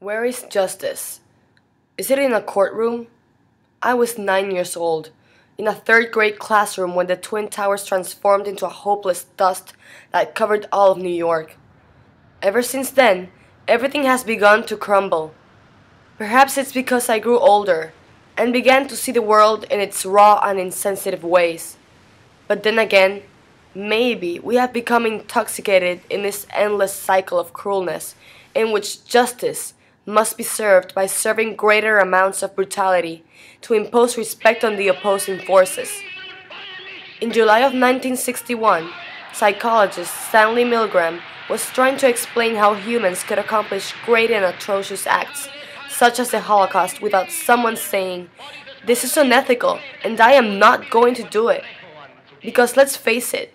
Where is justice? Is it in a courtroom? I was 9 years old, in a third grade classroom when the Twin Towers transformed into a hopeless dust that covered all of New York. Ever since then, everything has begun to crumble. Perhaps it's because I grew older and began to see the world in its raw and insensitive ways. But then again, maybe we have become intoxicated in this endless cycle of cruelness in which justice must be served by serving greater amounts of brutality to impose respect on the opposing forces. In July of 1961, psychologist Stanley Milgram was trying to explain how humans could accomplish great and atrocious acts, such as the Holocaust, without someone saying, "This is unethical, and I am not going to do it." Because let's face it,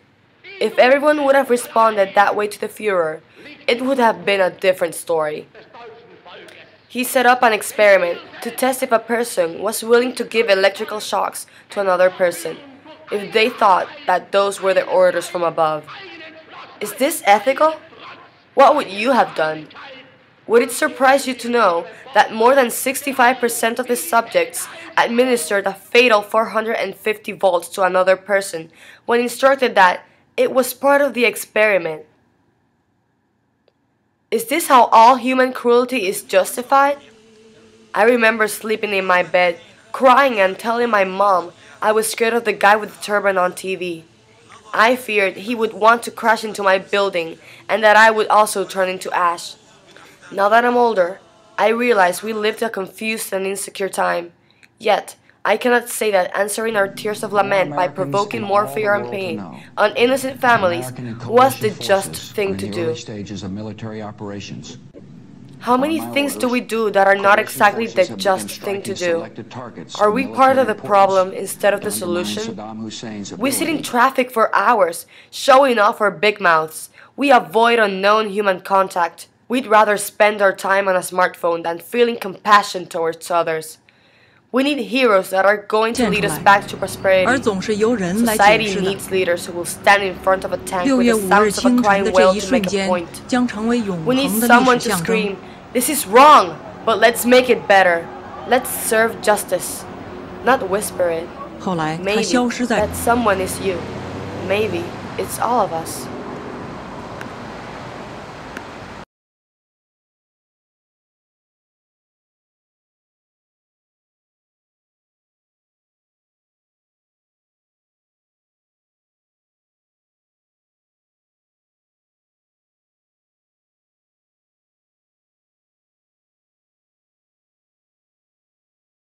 if everyone would have responded that way to the Führer, it would have been a different story. He set up an experiment to test if a person was willing to give electrical shocks to another person, if they thought that those were the orders from above. Is this ethical? What would you have done? Would it surprise you to know that more than 65% of the subjects administered a fatal 450 volts to another person when instructed that it was part of the experiment? Is this how all human cruelty is justified? I remember sleeping in my bed, crying and telling my mom I was scared of the guy with the turban on TV. I feared he would want to crash into my building and that I would also turn into ash. Now that I'm older, I realize we lived a confused and insecure time. Yet, I cannot say that answering our tears of lament by provoking more fear and pain on innocent families was the just thing to do. How many things do we do that are not exactly the just thing to do? Are we part of the problem instead of the solution? We sit in traffic for hours, showing off our big mouths. We avoid unknown human contact. We'd rather spend our time on a smartphone than feeling compassion towards others. We need heroes that are going to lead us back to prosperity. Society needs leaders who will stand in front of a tank with the sounds of a crying whale to make a point. We need someone to scream, "This is wrong, but let's make it better. Let's serve justice." Not whisper it. Maybe that someone is you. Maybe it's all of us.